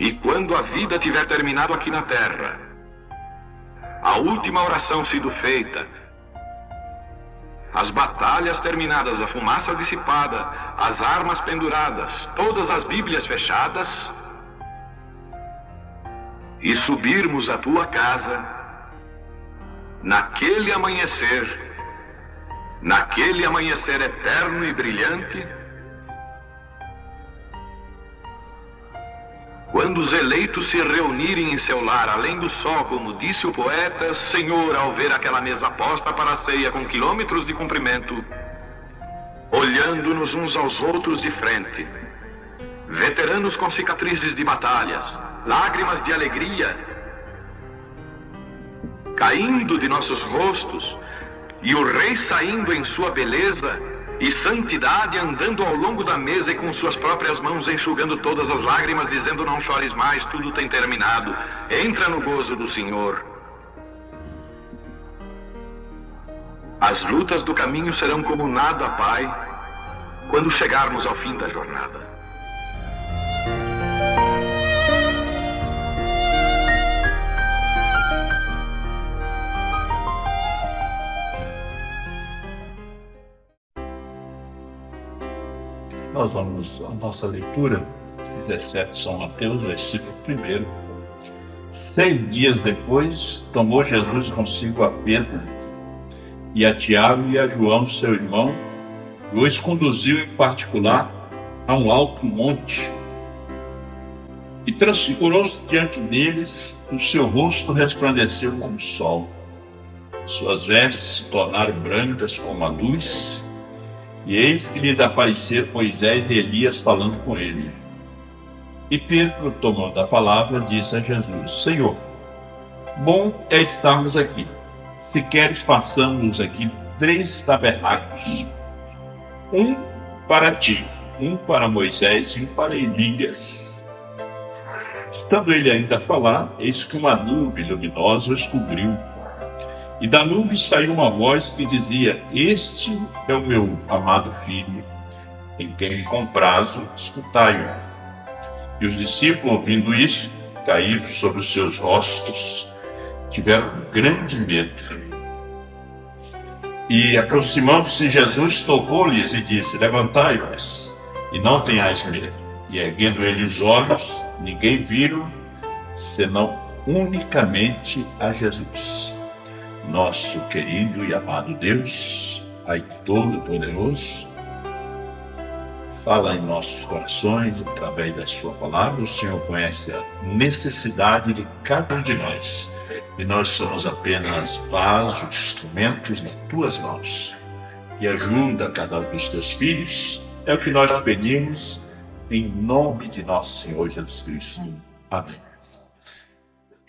E quando a vida tiver terminado aqui na terra, a última oração sido feita, as batalhas terminadas, a fumaça dissipada, as armas penduradas, todas as Bíblias fechadas, e subirmos à tua casa, naquele amanhecer eterno e brilhante, quando os eleitos se reunirem em seu lar, além do sol, como disse o poeta, Senhor, ao ver aquela mesa posta para a ceia com quilômetros de comprimento, olhando-nos uns aos outros de frente, veteranos com cicatrizes de batalhas, lágrimas de alegria caindo de nossos rostos, e o rei saindo em sua beleza e santidade, andando ao longo da mesa e com suas próprias mãos enxugando todas as lágrimas, dizendo: não chores mais, tudo tem terminado, entra no gozo do Senhor. As lutas do caminho serão como nada, Pai, quando chegarmos ao fim da jornada. Nós vamos à nossa leitura, 17 São Mateus, versículo 1. 6 dias depois, tomou Jesus consigo a Pedro e a Tiago e a João, seu irmão, e os conduziu em particular a um alto monte. E transfigurou-se diante deles, o seu rosto resplandeceu como o sol. Suas vestes se tornaram brancas como a luz. E eis que lhes apareceram Moisés e Elias falando com ele. E Pedro, tomando a palavra, disse a Jesus: Senhor, bom é estarmos aqui. Se queres, façamos aqui 3 tabernáculos. Um para ti, um para Moisés e um para Elias. Estando ele ainda a falar, eis que uma nuvem luminosa os cobriu. E da nuvem saiu uma voz que dizia: Este é o meu amado filho, em quem me comprazo, escutai-o. E os discípulos, ouvindo isso, caíram sobre os seus rostos, tiveram grande medo. E aproximando-se, Jesus tocou-lhes e disse: Levantai-vos, e não tenhais medo. E erguendo ele os olhos, ninguém viram, senão unicamente a Jesus. Nosso querido e amado Deus, Pai Todo-Poderoso, fala em nossos corações através da sua palavra. O Senhor conhece a necessidade de cada um de nós, e nós somos apenas vasos, instrumentos nas tuas mãos. E ajuda cada um dos teus filhos, é o que nós pedimos em nome de nosso Senhor Jesus Cristo. Amém.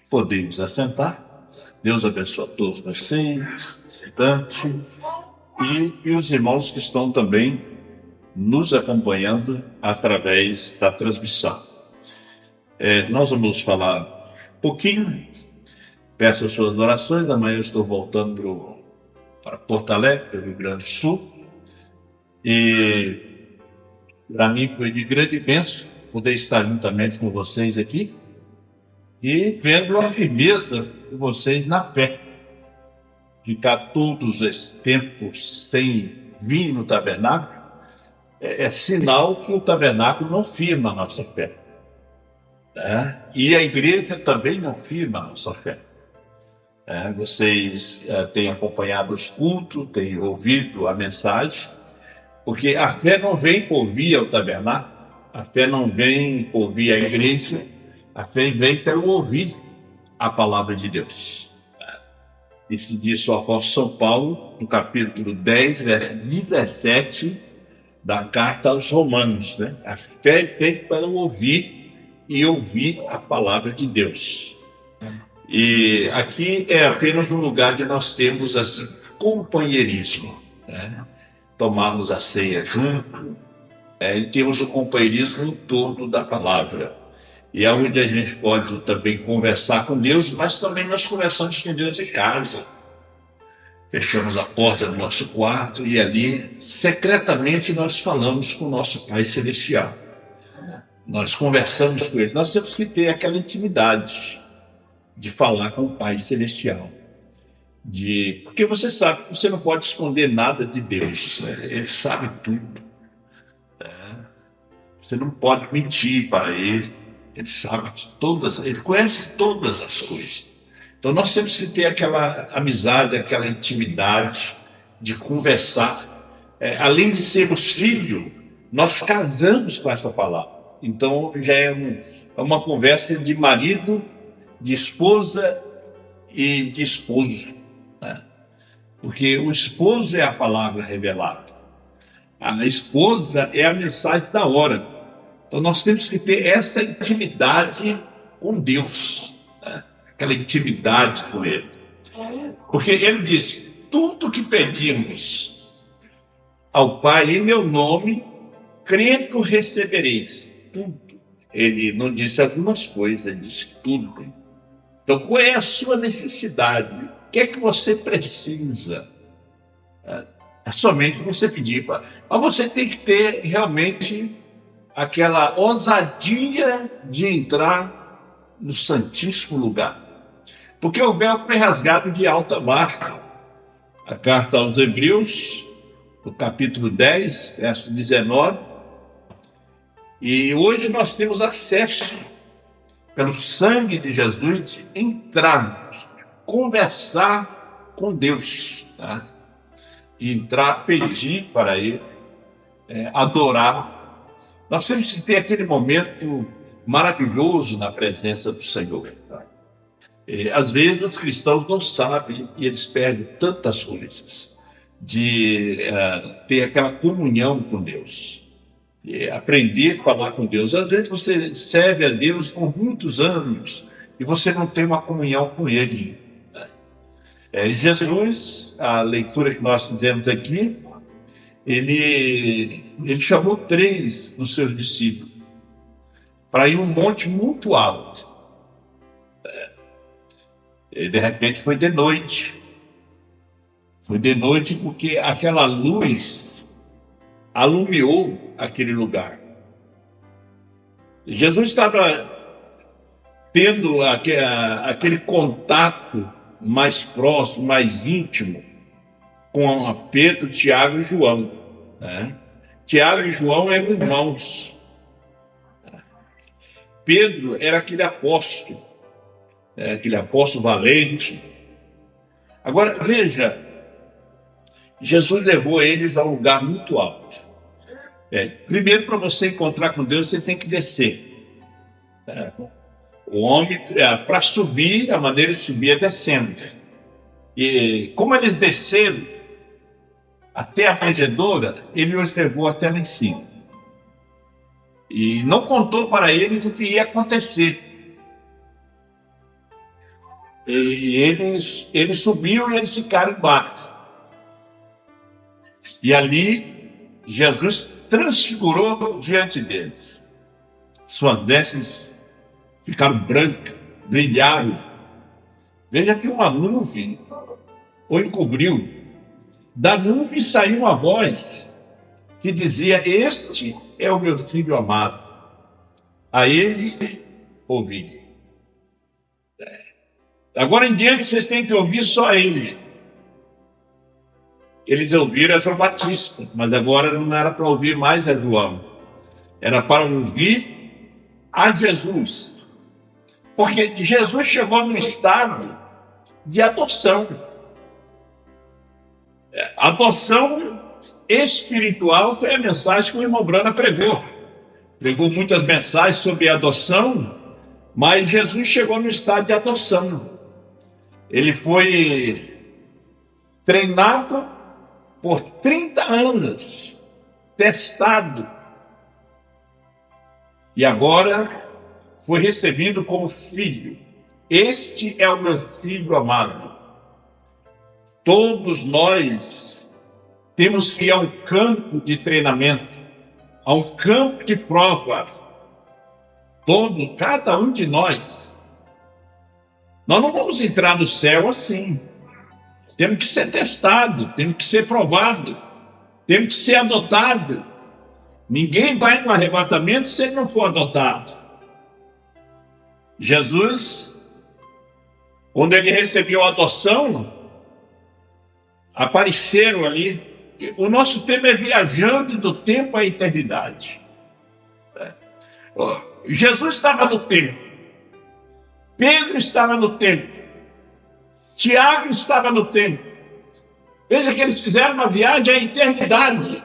Podemos assentar. Deus abençoe a todos vocês, estudante, e os irmãos que estão também nos acompanhando através da transmissão. Nós vamos falar um pouquinho, peço as suas orações. Amanhã eu estou voltando para Porto Alegre, Rio Grande do Sul, e para mim foi de grande bênção poder estar juntamente com vocês aqui, e vendo a firmeza de vocês na fé. Ficar todos esse tempo sem vir no tabernáculo é sinal que o tabernáculo não firma a nossa fé. E a igreja também não firma a nossa fé. Vocês têm acompanhado os cultos, têm ouvido a mensagem, porque a fé não vem por via o tabernáculo, a fé não vem por via a igreja, a fé vem pelo ouvir a palavra de Deus. Isso diz o apóstolo São Paulo, no capítulo 10, verso 17, da carta aos Romanos. A fé vem para ouvir e ouvir a palavra de Deus. E aqui é apenas um lugar de nós termos assim, companheirismo. Tomarmos a ceia junto, e temos o companheirismo em torno da palavra. E é onde a gente pode também conversar com Deus, mas também nós conversamos com Deus em casa. Fechamos a porta do nosso quarto e ali, secretamente, nós falamos com o nosso Pai Celestial. nós conversamos com Ele. Nós temos que ter aquela intimidade de falar com o Pai Celestial. Porque você sabe que você não pode esconder nada de Deus. Ele sabe tudo. Você não pode mentir para Ele. Ele sabe Ele conhece todas as coisas. Então nós temos que ter aquela amizade, aquela intimidade de conversar. Além de sermos filhos, nós casamos com essa palavra. Então já é uma conversa de marido, de esposa e de esposo. Porque o esposo é a palavra revelada. A esposa é a mensagem da hora. Então nós temos que ter essa intimidade com Deus. Aquela intimidade com Ele. Porque Ele disse, tudo que pedimos ao Pai em meu nome, crendo recebereis. Tudo. Ele não disse algumas coisas, ele disse tudo. Então qual é a sua necessidade? O que é que você precisa? É somente você pedir. Mas você tem que ter realmente aquela ousadia de entrar no Santíssimo Lugar. Porque o véu foi rasgado de alta baixa. A carta aos Hebreus, no capítulo 10, verso 19. E hoje nós temos acesso, pelo sangue de Jesus, de entrarmos, conversar com Deus. Tá? Entrar, pedir para Ele, adorar. Nós temos que ter aquele momento maravilhoso na presença do Senhor. Tá? Às vezes os cristãos não sabem e eles perdem tantas coisas de ter aquela comunhão com Deus, aprender a falar com Deus. Às vezes você serve a Deus por muitos anos e você não tem uma comunhão com Ele. Jesus, a leitura que nós fizemos aqui, ele chamou 3 dos seus discípulos para ir um monte muito alto. E de repente foi de noite. Foi de noite porque aquela luz alumiou aquele lugar. Jesus estava tendo aquele contato mais próximo, mais íntimo com Pedro, Tiago e João. Tiago e João eram irmãos. Pedro era aquele apóstolo valente. Agora, veja, Jesus levou eles a um lugar muito alto. Primeiro, para você encontrar com Deus, você tem que descer. O homem, para subir, a maneira de subir é descendo. E como eles desceram até a manjedoura, ele os levou até lá em cima. E não contou para eles o que ia acontecer. E eles subiram e eles ficaram embaixo. E ali, Jesus transfigurou diante deles. Suas vestes ficaram brancas, brilharam. Veja que uma nuvem o encobriu. Da nuvem saiu uma voz que dizia: este é o meu filho amado, a ele ouvi. Agora em diante vocês têm que ouvir só ele. Eles ouviram a João Batista, mas agora não era para ouvir mais a João, era para ouvir a Jesus. Porque Jesus chegou num estado de adoção. A adoção espiritual foi a mensagem que o irmão Brana pregou. Pregou muitas mensagens sobre adoção, mas Jesus chegou no estado de adoção. Ele foi treinado por 30 anos, testado, e agora foi recebido como filho. Este é o meu filho amado. Todos nós temos que ir a um campo de treinamento, a um campo de provas. Cada um de nós. Nós não vamos entrar no céu assim. Temos que ser testado, temos que ser provado, temos que ser adotado. Ninguém vai no arrebatamento se ele não for adotado. Jesus, quando ele recebeu a adoção, apareceram ali. O nosso tema é viajando do tempo à eternidade. Jesus estava no templo, Pedro estava no templo, Tiago estava no templo. Veja que eles fizeram uma viagem à eternidade.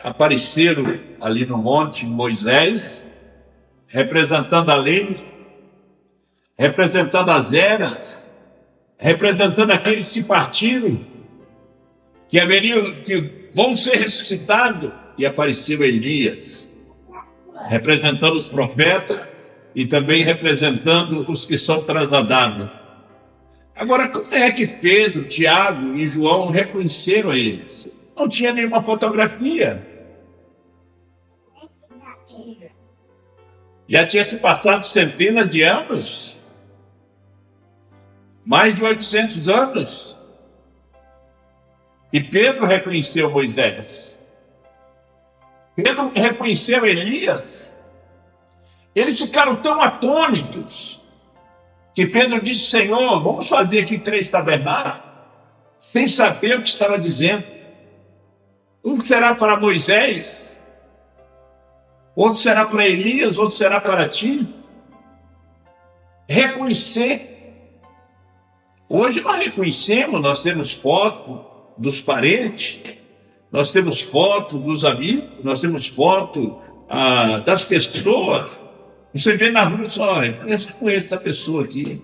Apareceram ali no monte Moisés, representando a lei, representando as eras, representando aqueles que partiram, que vão ser ressuscitados, e apareceu Elias, representando os profetas e também representando os que são trasladados. Agora, como é que Pedro, Tiago e João reconheceram eles? Não tinha nenhuma fotografia. Já tinha se passado centenas de anos, mais de 800 anos. E Pedro reconheceu Moisés. Pedro reconheceu Elias. Eles ficaram tão atônitos que Pedro disse: Senhor, vamos fazer aqui 3 tabernáculos, sem saber o que estava dizendo. Um será para Moisés, outro será para Elias, outro será para ti. Reconhecer. Hoje nós reconhecemos, nós temos foto dos parentes, nós temos foto dos amigos, nós temos foto das pessoas. Você vê na rua só, eu conheço essa pessoa aqui.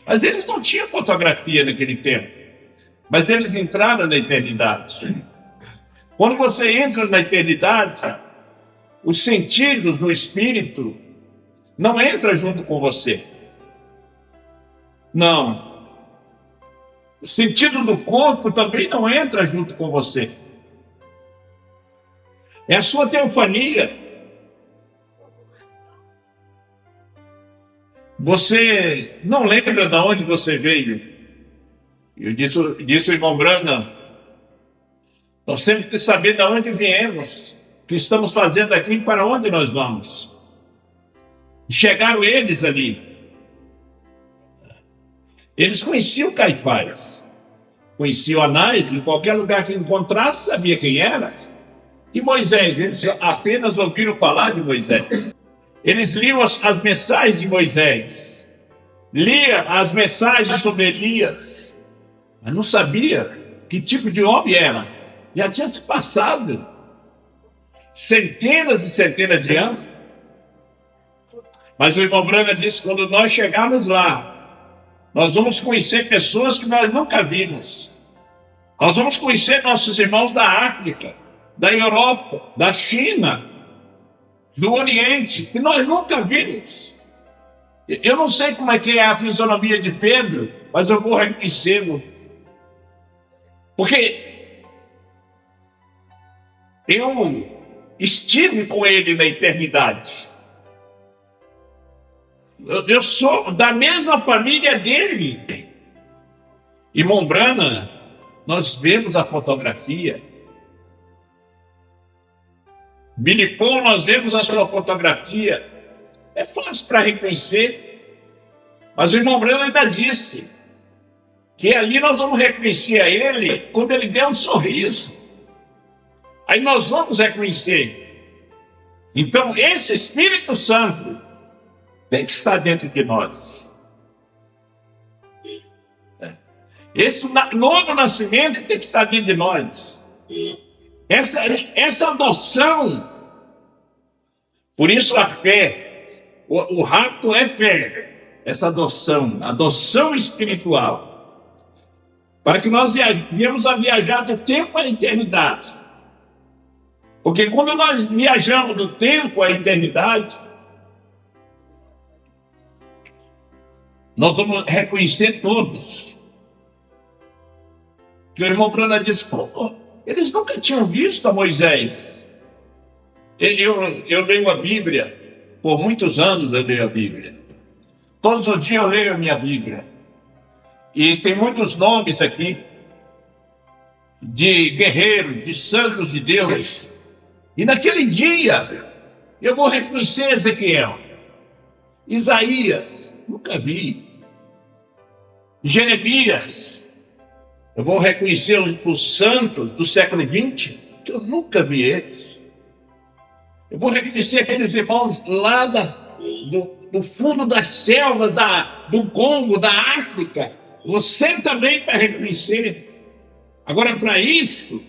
Mas eles não tinham fotografia naquele tempo. Mas eles entraram na eternidade. Quando você entra na eternidade, os sentidos do espírito não entram junto com você. Não. O sentido do corpo também não entra junto com você. É a sua teofania. Você não lembra de onde você veio. Eu disse ao irmão Branham, nós temos que saber de onde viemos, o que estamos fazendo aqui e para onde nós vamos. Chegaram eles ali. Eles conheciam Caifás, conheciam Anás, em qualquer lugar que encontrasse, sabia quem era. E Moisés, eles apenas ouviram falar de Moisés. Eles liam as mensagens de Moisés, liam as mensagens sobre Elias, mas não sabia que tipo de homem era. Já tinha se passado centenas e centenas de anos. Mas o irmão Branham disse, quando nós chegarmos lá, nós vamos conhecer pessoas que nós nunca vimos. Nós vamos conhecer nossos irmãos da África, da Europa, da China, do Oriente, que nós nunca vimos. Eu não sei como é que é a fisionomia de Pedro, mas eu vou reconhecê-lo. Porque eu estive com ele na eternidade. Eu sou da mesma família dele. Irmão Branham, nós vemos a fotografia. Billy Paul, nós vemos a sua fotografia. É fácil para reconhecer. Mas o irmão Branham ainda disse que ali nós vamos reconhecer a ele quando ele der um sorriso. Aí nós vamos reconhecer. Então, esse Espírito Santo tem que estar dentro de nós. Esse novo nascimento tem que estar dentro de nós. Essa adoção. Por isso a fé, o rapto é fé. Essa adoção espiritual. Para que nós viemos a viajar do tempo à eternidade. Porque quando nós viajamos do tempo à eternidade, nós vamos reconhecer todos. Que o irmão Branham disse, eles nunca tinham visto a Moisés. Eu leio a Bíblia, por muitos anos eu leio a Bíblia. Todos os dias eu leio a minha Bíblia. E tem muitos nomes aqui de guerreiros, de santos de Deus. E naquele dia eu vou reconhecer Ezequiel, Isaías, nunca vi. Jeremias, eu vou reconhecer os santos do século XX, que eu nunca vi eles. Eu vou reconhecer aqueles irmãos lá do fundo das selvas, do Congo, da África. Você também vai reconhecer. Agora, para isso,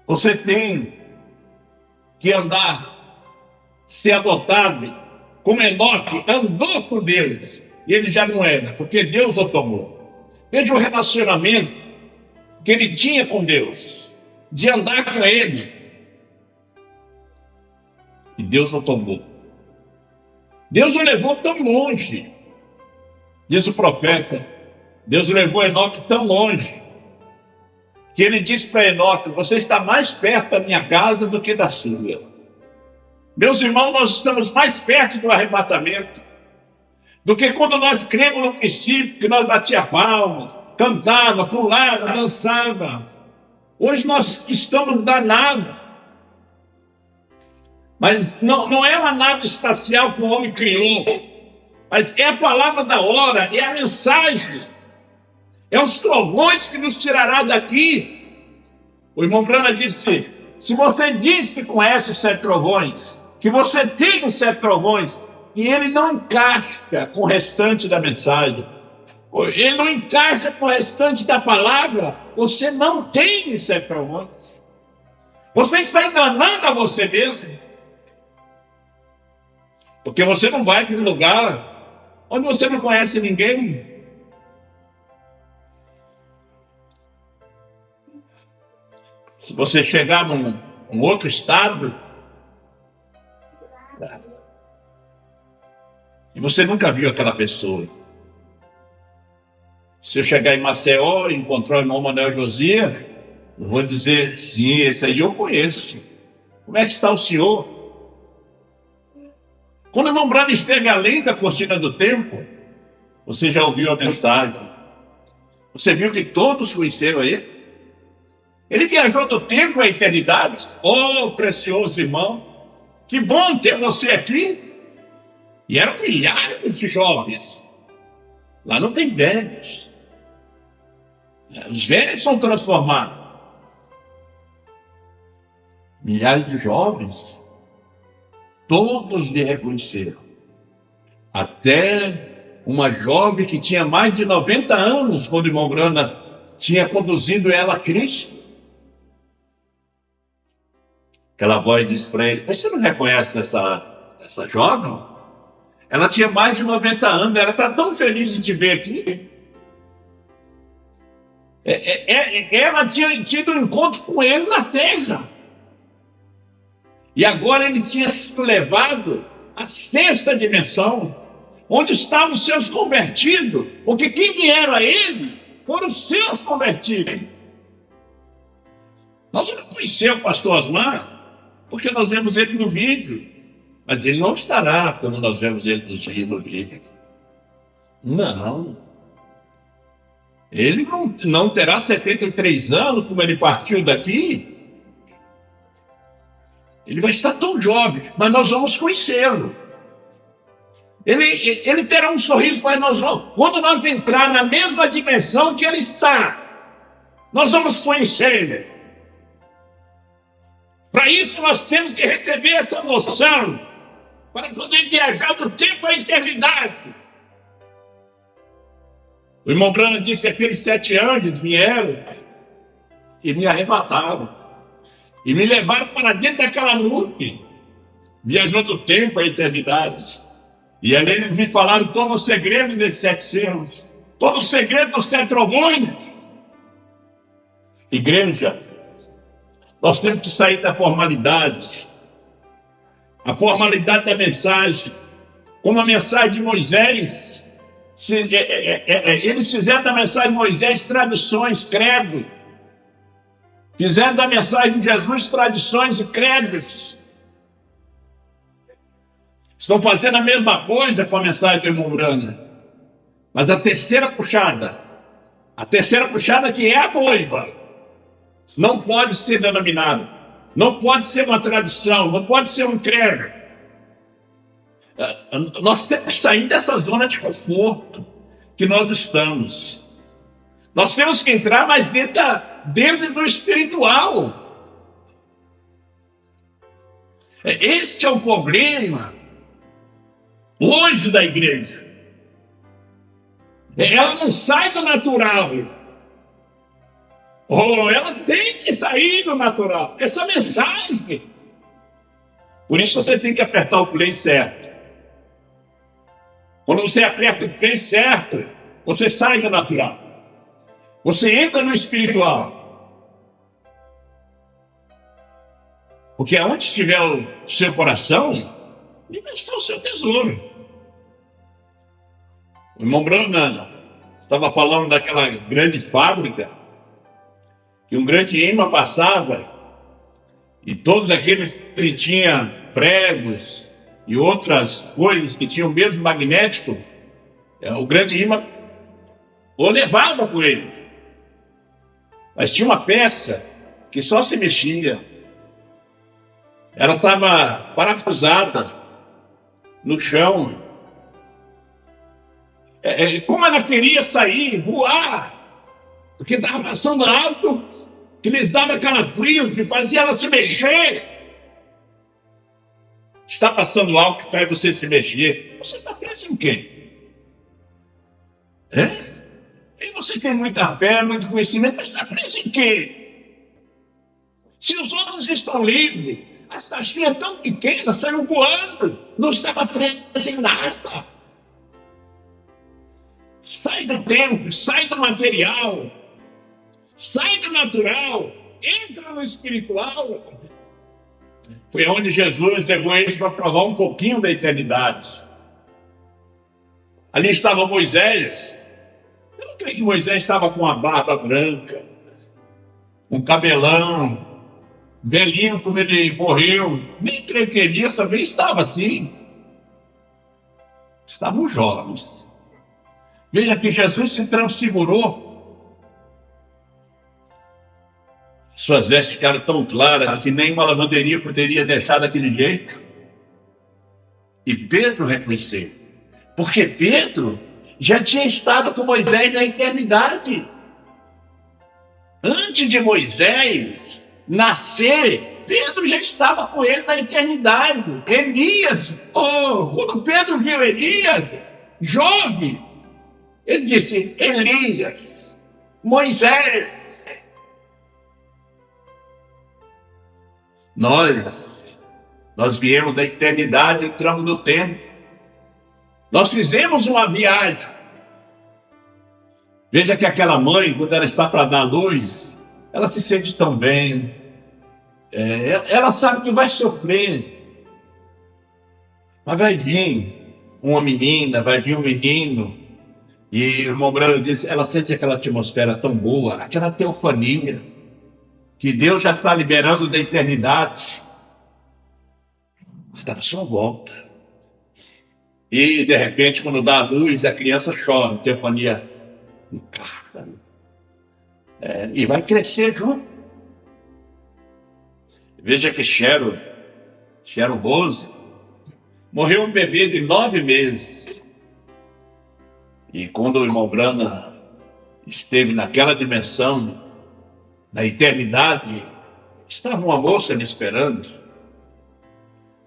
você tem que andar, ser adotado, como Enoque andou por Deus, e ele já não era, porque Deus o tomou. Veja o relacionamento que ele tinha com Deus, de andar com ele, e Deus o tomou. Deus o levou tão longe, diz o profeta, Deus levou Enoque tão longe, que ele disse para Enoque: você está mais perto da minha casa do que da sua. Meus irmãos, nós estamos mais perto do arrebatamento do que quando nós cremos no princípio, que nós batia palma, cantava, pulava, dançava. Hoje nós estamos na nave, mas não é uma nave espacial que o homem criou, mas é a palavra da hora, é a mensagem, é os trovões que nos tirará daqui. O irmão Brana disse: se você diz que conhece os 7 trovões, que você tem os 7 trovões, e ele não encaixa com o restante da mensagem, ele não encaixa com o restante da palavra, você não tem os 7 trovões. Você está enganando a você mesmo. Porque você não vai para um lugar onde você não conhece ninguém. Se você chegar num outro estado e você nunca viu aquela pessoa, se eu chegar em Maceió e encontrar o irmão Manuel Josias, eu vou dizer: sim, esse aí eu conheço. Como é que está o senhor? Quando o irmão Brana esteve além da cortina do tempo, você já ouviu a mensagem. Você viu que todos conheceram ele. Ele viajou do tempo à eternidade. Oh, precioso irmão, que bom ter você aqui. E eram milhares de jovens. Lá não tem velhos. Os velhos são transformados. Milhares de jovens, todos lhe reconheceram. Até uma jovem que tinha mais de 90 anos, quando o irmão Brana tinha conduzido ela a Cristo. Aquela voz disse para ele: você não reconhece essa jovem? Ela tinha mais de 90 anos, ela está tão feliz de te ver aqui. Ela tinha tido um encontro com ele na terra. E agora ele tinha sido levado à 6ª dimensão, onde estavam os seus convertidos, porque quem vieram a ele foram os seus convertidos. Nós não conhecemos o pastor Osmar, porque nós vemos ele no vídeo, mas ele não estará quando nós vemos ele no vídeo. Não. Ele não terá 73 anos, como ele partiu daqui. Ele vai estar tão jovem, mas nós vamos conhecê-lo. Ele terá um sorriso, mas quando nós entrar na mesma dimensão que ele está, nós vamos conhecer ele. Para isso nós temos que receber essa noção, para poder viajar do tempo à eternidade. O irmão Brana disse: aqueles 7 anjos vieram e me arrebataram. E me levaram para dentro daquela nuvem, viajando do tempo à eternidade. E ali eles me falaram todo o segredo desses 7 selos, todo o segredo dos 7 trovões. Igreja, nós temos que sair da formalidade. A formalidade da mensagem. Como a mensagem de Moisés. Eles fizeram da mensagem de Moisés tradições, credo. Fizeram da mensagem de Jesus tradições e credos. Estão fazendo a mesma coisa com a mensagem do irmão Brana. Mas a terceira puxada que é a noiva, não pode ser denominado, não pode ser uma tradição, não pode ser um credo. Nós temos que sair dessa zona de conforto que nós estamos. Nós temos que entrar mais dentro do espiritual. Este é o problema hoje da igreja. Ela não sai do natural. Ela tem que sair do natural. Essa mensagem. Por isso você tem que apertar o play certo. Quando você aperta o play certo, você sai do natural. Você entra no espiritual. Porque aonde estiver o seu coração, ali está o seu tesouro. O irmão Brana estava falando daquela grande fábrica, que um grande imã passava, e todos aqueles que tinham pregos e outras coisas que tinham o mesmo magnético, o grande imã o levava com ele. Mas tinha uma peça que só se mexia. Ela estava parafusada no chão. Como ela queria sair, voar, porque estava passando algo que lhes dava calafrio, que fazia ela se mexer. Está passando algo que faz você se mexer. Você está preso em quê? E você tem muita fé, muito conhecimento, mas está preso em quê? Se os outros estão livres, a caixinha tão pequena saiu voando, não estava preso em nada. Sai do tempo, sai do material, sai do natural, entra no espiritual. Foi onde Jesus levou eles para provar um pouquinho da eternidade. Ali estava Moisés. Eu não creio que Moisés estava com uma barba branca, um cabelão, velhinho como ele morreu. Nem creio que Elias também estava assim. Estavam jovens. Veja que Jesus se transfigurou. Suas vestes ficaram tão claras que nem uma lavanderia poderia deixar daquele jeito. E Pedro reconheceu. Porque Pedro já tinha estado com Moisés na eternidade. Antes de Moisés nascer, Pedro já estava com ele na eternidade. Elias, quando Pedro viu Elias, jovem, ele disse: Elias, Moisés. Nós viemos da eternidade, entramos no tempo. Nós fizemos uma viagem. Veja que aquela mãe, quando ela está para dar luz, ela se sente tão bem. Ela sabe que vai sofrer. Mas vai vir uma menina, vai vir um menino. E o irmão Brano disse, ela sente aquela atmosfera tão boa, aquela teofania, que Deus já está liberando da eternidade. Está na sua volta. E, de repente, quando dá a luz, a criança chora, teofania encarna. E vai crescer junto. Veja que Sharon Rose, morreu um bebê de 9 meses. E quando o irmão Brana esteve naquela dimensão, na eternidade, estava uma moça me esperando.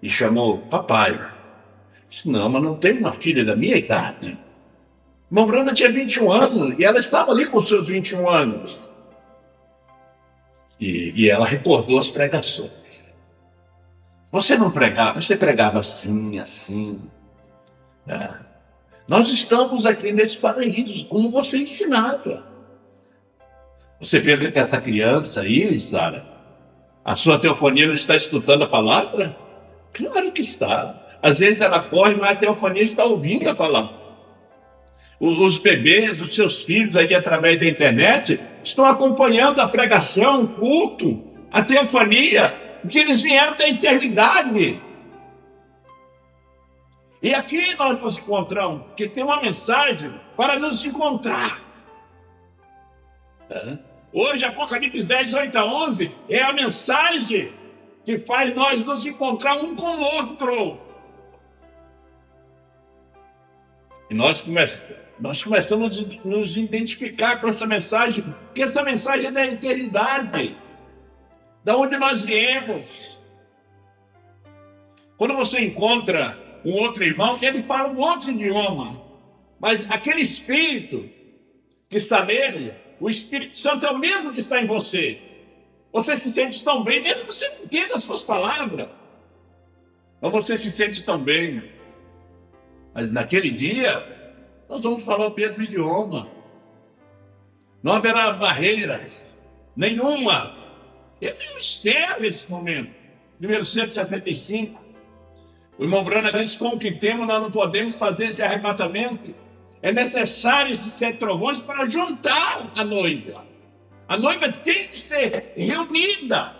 E chamou, papai. Disse, não, mas não tem uma filha da minha idade. Irmão Brana tinha 21 anos e ela estava ali com seus 21 anos. E ela recordou as pregações. Você não pregava, você pregava assim, assim. Nós estamos aqui nesse paraíso, como você ensinava. Você pensa que essa criança aí, Sara, a sua teofonia não está escutando a palavra? Claro que está. Às vezes ela corre, mas a teofonia está ouvindo a palavra. Os bebês, os seus filhos aí através da internet, estão acompanhando a pregação, o culto, a teofonia, que eles vieram da eternidade. E aqui nós nos encontramos, porque tem uma mensagem para nos encontrar. Hoje, Apocalipse 10, 8 a 11, é a mensagem que faz nós nos encontrar um com o outro. E nós começamos a nos identificar com essa mensagem, porque essa mensagem é da eternidade, da onde nós viemos. Quando você encontra um outro irmão, que ele fala um outro idioma, mas aquele Espírito que está nele, o Espírito Santo é o mesmo que está em você. Você se sente tão bem, mesmo que você não entenda as suas palavras, mas você se sente tão bem. Mas naquele dia, nós vamos falar o mesmo idioma. Não haverá barreiras nenhuma. Eu me observo esse momento. Número 175. O irmão Branham disse: com o que temos, nós não podemos fazer esse arrebatamento. É necessário esses 7 trovões para juntar a noiva. A noiva tem que ser reunida.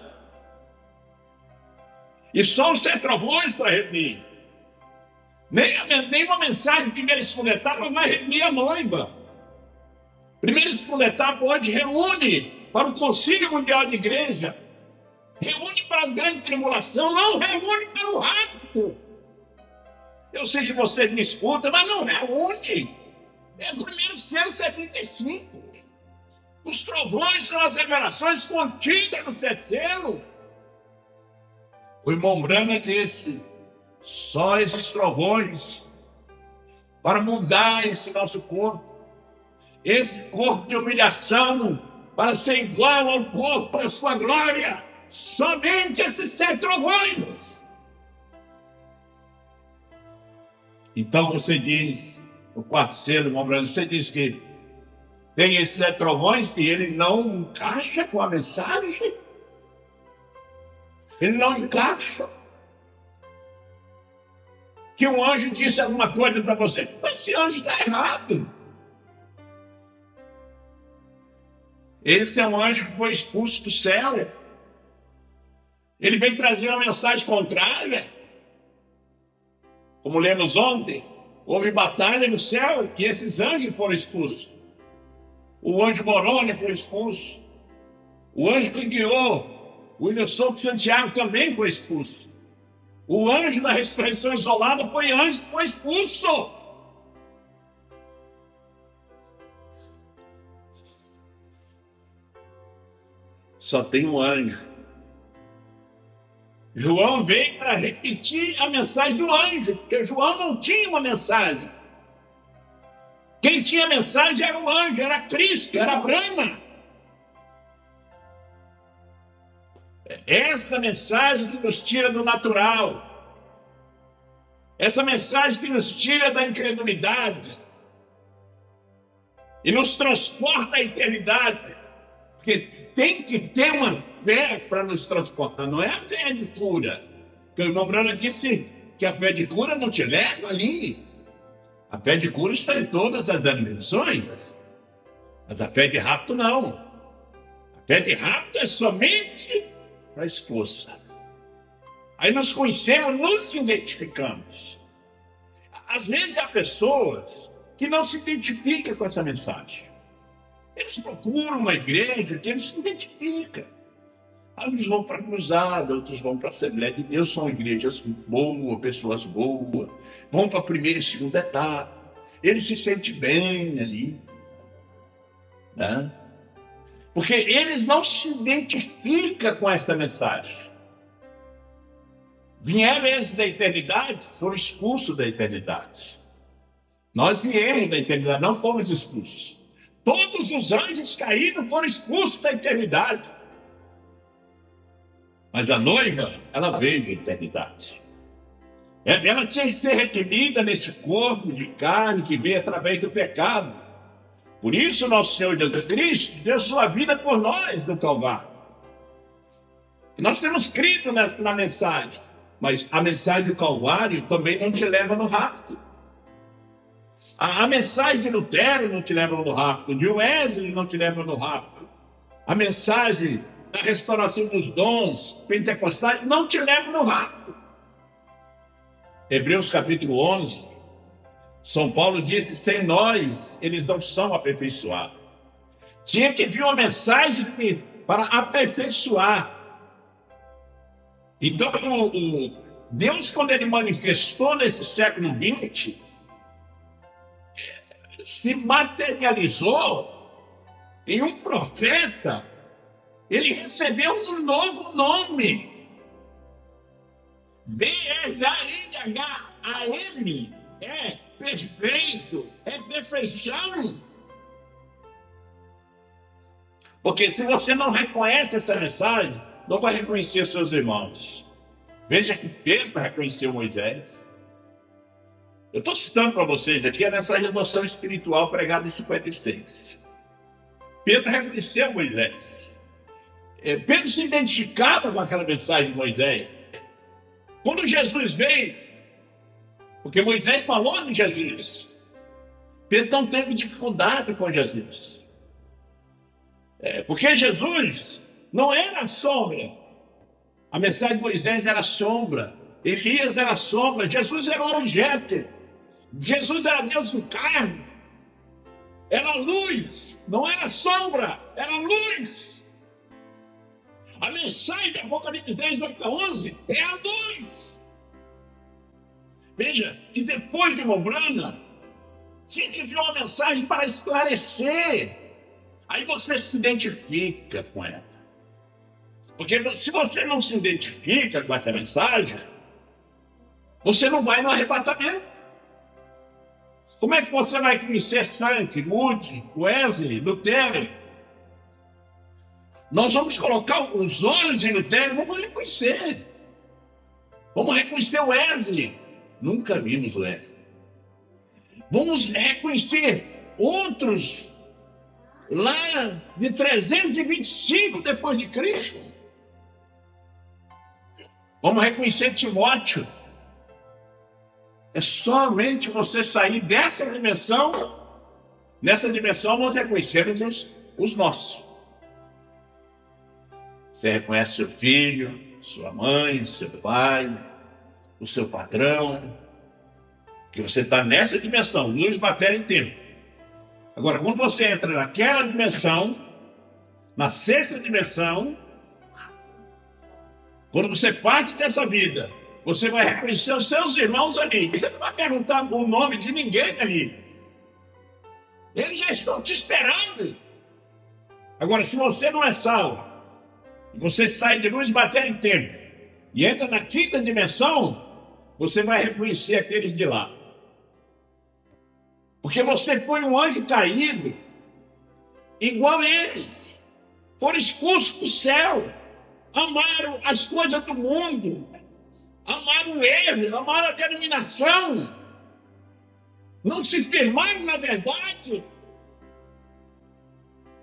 E só os 7 trovões para reunir. Nem uma mensagem, primeira e segunda etapa, vai reunir a noiva. Primeira e segunda etapa hoje reúne para o Concílio Mundial de Igreja. Reúne para a grande tribulação, não reúne para o rapto. Eu sei que vocês me escutam, mas não reúne. É o primeiro selo 75. Os trovões são as revelações contidas no 7 selo. O irmão Branham disse: só esses trovões para mudar esse nosso corpo. Esse corpo de humilhação para ser igual ao corpo da sua glória. Somente esses 7 trovões. Então você diz, no 4º selo, irmão Branham, você diz que tem esses 7 trovões e ele não encaixa com a mensagem. Ele não encaixa. Que um anjo disse alguma coisa para você, mas esse anjo está errado. Esse é um anjo que foi expulso do céu. Ele veio trazer uma mensagem contrária. Como lemos ontem, houve batalha no céu e esses anjos foram expulsos. O anjo Moroni foi expulso. O anjo que guiou o William Souto Santiago também foi expulso. O anjo da ressurreição isolada foi anjo que foi expulso. Só tem um anjo. João veio para repetir a mensagem do anjo, porque João não tinha uma mensagem. Quem tinha a mensagem era o anjo, era Cristo, era Brahma. Essa mensagem que nos tira do natural. Essa mensagem que nos tira da incredulidade. E nos transporta à eternidade. Porque tem que ter uma fé para nos transportar. Não é a fé de cura. Porque o irmão Branham disse que a fé de cura não te leva ali. A fé de cura está em todas as dimensões. Mas a fé de rapto não. A fé de rapto é somente para a esposa. Aí nós conhecemos, nos identificamos. Às vezes há pessoas que não se identificam com essa mensagem. Eles procuram uma igreja que eles se identificam. Uns vão para a cruzada, outros vão para a Assembleia de Deus, são igrejas boas, pessoas boas. Vão para a primeira e segunda etapa. Eles se sentem bem ali. Né? Porque eles não se identificam com essa mensagem. Vieram esses da eternidade, foram expulsos da eternidade. Nós viemos da eternidade, não fomos expulsos. Todos os anjos caídos foram expulsos da eternidade. Mas a noiva, ela veio da eternidade. Ela tinha que ser redimida nesse corpo de carne que veio através do pecado. Por isso, nosso Senhor Jesus Cristo deu sua vida por nós no Calvário. E nós temos crido na mensagem. Mas a mensagem do Calvário também não te leva no rapto. A mensagem de Lutero não te leva no rapto, de Wesley não te leva no rapto. A mensagem da restauração dos dons pentecostais não te leva no rapto. Hebreus capítulo 11, São Paulo disse: sem nós, eles não são aperfeiçoados. Tinha que vir uma mensagem para aperfeiçoar. Então, Deus, quando ele manifestou nesse século XX, se materializou em um profeta. Ele recebeu um novo nome. B-R-A-N-H-A-M. É perfeito, é perfeição. Porque se você não reconhece essa mensagem, não vai reconhecer seus irmãos. Veja que Pedro reconheceu Moisés. Eu estou citando para vocês aqui a mensagem de adoção espiritual pregada em 56. Pedro reconheceu Moisés. Pedro se identificava com aquela mensagem de Moisés. Quando Jesus veio, porque Moisés falou de Jesus, Pedro não teve dificuldade com Jesus. Porque Jesus não era a sombra. A mensagem de Moisés era a sombra. Elias era a sombra. Jesus era o objeto. Jesus era Deus em carne. Era luz. Não era sombra, era luz. A mensagem de Apocalipse 10, 8 a 11 é a luz. Veja que depois de Mobrana, tinha que vir uma mensagem para esclarecer. Aí você se identifica com ela. Porque se você não se identifica com essa mensagem, você não vai no arrebatamento. Como é que você vai conhecer Sankey, Moody, Wesley, Lutero? Nós vamos colocar os olhos em Lutero, vamos reconhecer. Vamos reconhecer Wesley. Nunca vimos Wesley. Vamos reconhecer outros lá de 325 depois de Cristo. Vamos reconhecer Timóteo. É somente você sair dessa dimensão. Nessa dimensão nós reconhecemos os nossos. Você reconhece seu filho, sua mãe, seu pai, o seu patrão. Que você está nessa dimensão, luz, matéria e tempo. Agora, quando você entra naquela dimensão, na sexta dimensão, quando você parte dessa vida, você vai reconhecer os seus irmãos ali. Você não vai perguntar o nome de ninguém ali. Eles já estão te esperando. Agora, se você não é salvo, você sai de luz, matéria e tempo, e entra na quinta dimensão, você vai reconhecer aqueles de lá. Porque você foi um anjo caído, igual a eles. Foram expulsos do céu. Amaram as coisas do mundo. Amaram o erro, amaram a denominação. Não se firmaram na verdade.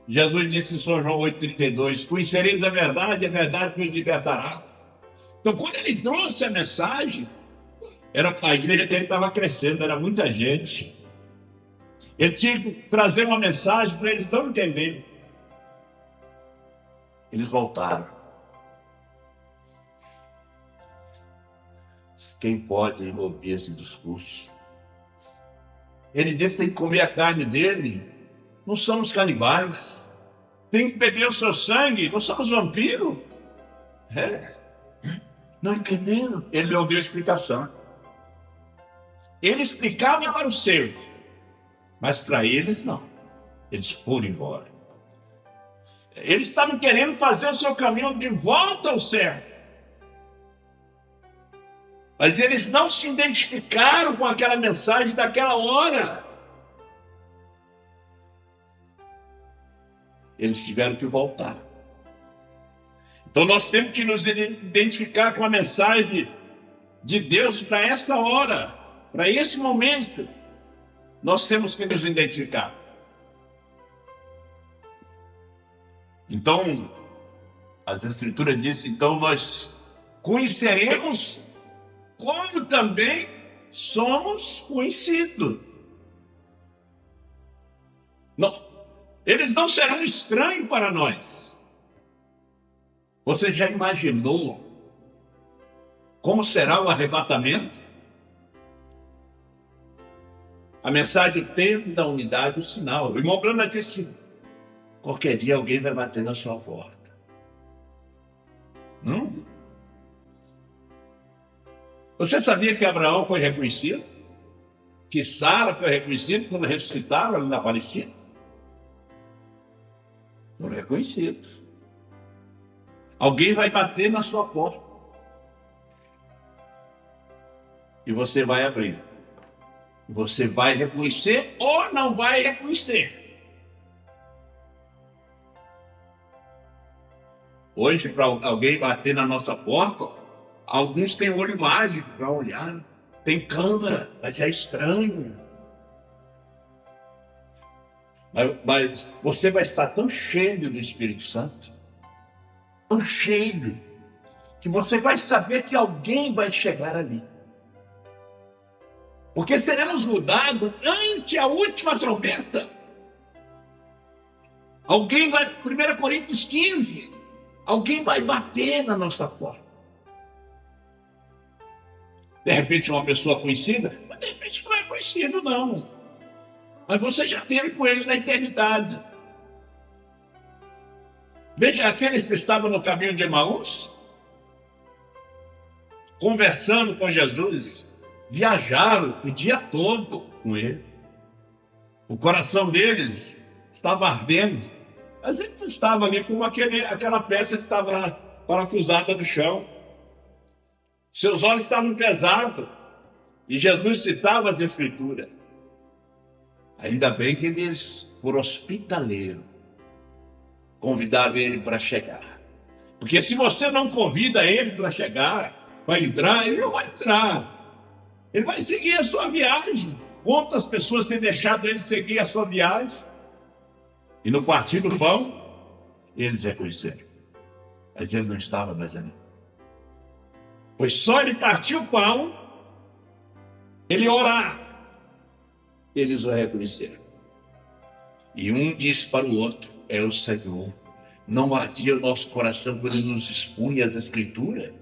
Jesus disse em São João 8,32: conhecereis a verdade vos libertará. Então, quando ele trouxe a mensagem, a igreja dele estava crescendo, era muita gente. Ele tinha que trazer uma mensagem para eles não entenderem. Eles voltaram. Quem pode ouvir esse discurso? Ele disse que tem que comer a carne dele. Não somos canibais. Tem que beber o seu sangue. Não somos vampiros. Não entenderam. Ele não deu explicação. Ele explicava para os seus, mas para eles não. Eles foram embora. Eles estavam querendo fazer o seu caminho de volta ao céu. Mas eles não se identificaram com aquela mensagem daquela hora. Eles tiveram que voltar. Então nós temos que nos identificar com a mensagem de Deus para essa hora, para esse momento. Nós temos que nos identificar. Então, as Escrituras dizem, então nós conheceremos como também somos conhecidos. Não, eles não serão estranhos para nós. Você já imaginou como será o arrebatamento? A mensagem, o tempo da unidade, o sinal. O irmão Branham disse, qualquer dia alguém vai bater na sua porta. Você sabia que Abraão foi reconhecido? Que Sara foi reconhecida quando ressuscitaram ali na Palestina? Foram reconhecidos. Alguém vai bater na sua porta. E você vai abrir. Você vai reconhecer ou não vai reconhecer. Hoje, para alguém bater na nossa porta, alguns têm olho mágico para olhar. Tem câmera, mas é estranho. Mas você vai estar tão cheio do Espírito Santo, tão cheio, que você vai saber que alguém vai chegar ali. Porque seremos mudados ante a última trombeta. Alguém vai, 1 Coríntios 15, alguém vai bater na nossa porta. De repente uma pessoa conhecida, mas de repente não é conhecido não. Mas você já teve com ele na eternidade. Veja, aqueles que estavam no caminho de Emaús, conversando com Jesus, viajaram o dia todo com ele. O coração deles estava ardendo. Mas eles estavam ali como aquela peça que estava parafusada no chão. Seus olhos estavam pesados. E Jesus citava as Escrituras. Ainda bem que eles foram hospitaleiros. Convidaram ele para chegar. Porque se você não convida ele para chegar, para entrar, ele não vai entrar. Ele vai seguir a sua viagem. Quantas pessoas têm deixado ele seguir a sua viagem? E no partir do pão, eles reconheceram. Mas ele não estava mais ali. Pois só ele partiu o pão, ele orar. Eles o reconheceram. E um disse para o outro, é o Senhor. Não ardia o nosso coração quando ele nos expunha as Escrituras?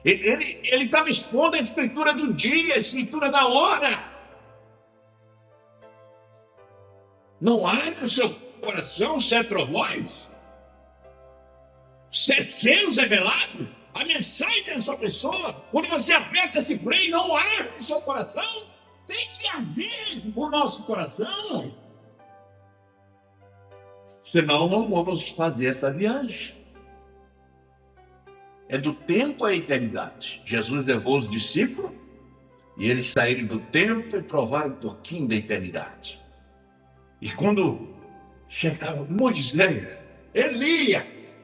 Ele estava expondo a Escritura do dia, a Escritura da hora. Não arde o seu coração, Cetrovóis? Selos revelado? A mensagem da sua pessoa, quando você aperta esse freio, não arde o seu coração? Tem que arder o nosso coração. Senão não vamos fazer essa viagem. É do tempo à eternidade. Jesus levou os discípulos e eles saíram do tempo e provaram um pouquinho da eternidade. E quando chegava Moisés, Elias,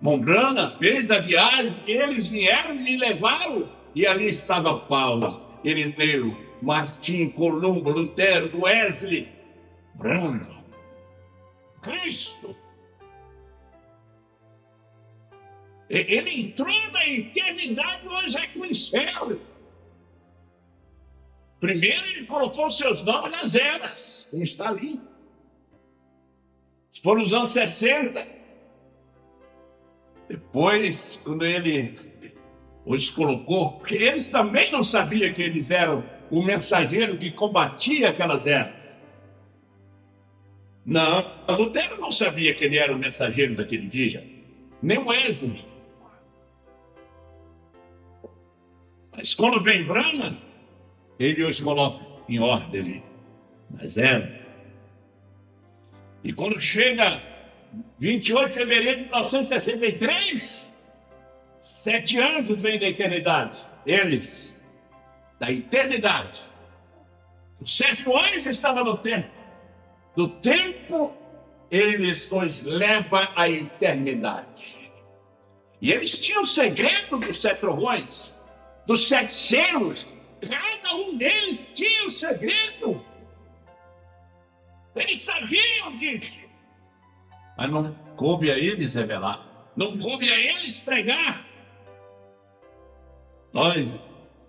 Mombrana fez a viagem, eles vieram e levaram, e ali estava Paulo, Irineu, Martim, Columbo, Lutero, Wesley, Brano, Cristo. Ele entrou na eternidade e hoje reconheceu. Primeiro ele colocou seus nomes nas eras, como está ali. Foram os anos 60. Depois, quando ele os colocou, porque eles também não sabiam que eles eram o mensageiro que combatia aquelas eras. Não, Lutero não sabia que ele era o mensageiro daquele dia, nem Wesley. Mas quando vem Branham, ele os coloca em ordem nas eras. E quando chega 28 de fevereiro de 1963, 7 anos vem da eternidade. Eles, da eternidade. O 7º anjo estava no tempo. Do tempo, eles os levam à eternidade. E eles tinham o segredo dos 7 trovões, dos 7 selos. Cada um deles tinha o segredo. Eles sabiam disso. Mas não coube a eles revelar. Não coube a eles pregar. Nós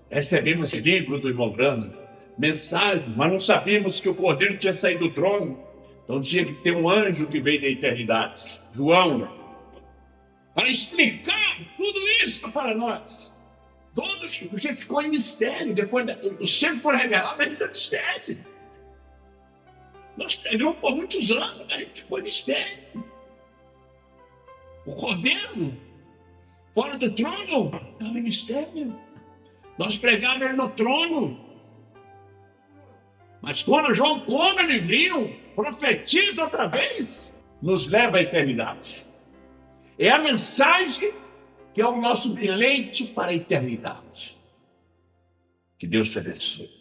recebemos livro do irmão Branham, mensagem, mas não sabíamos que o Cordeiro tinha saído do trono. Então tinha que ter um anjo que veio da eternidade, João, para explicar tudo isso para nós. Porque ficou em mistério. Depois, o sempre foi revelado, mas ficou em mistério. Nós pregamos por muitos anos, mas ficou em mistério. O Cordeiro, fora do trono, estava em mistério. Nós pregamos ele no trono. Mas quando João, quando ele viu, profetiza outra vez, nos leva à eternidade. É a mensagem que é o nosso bilhete para a eternidade. Que Deus te abençoe.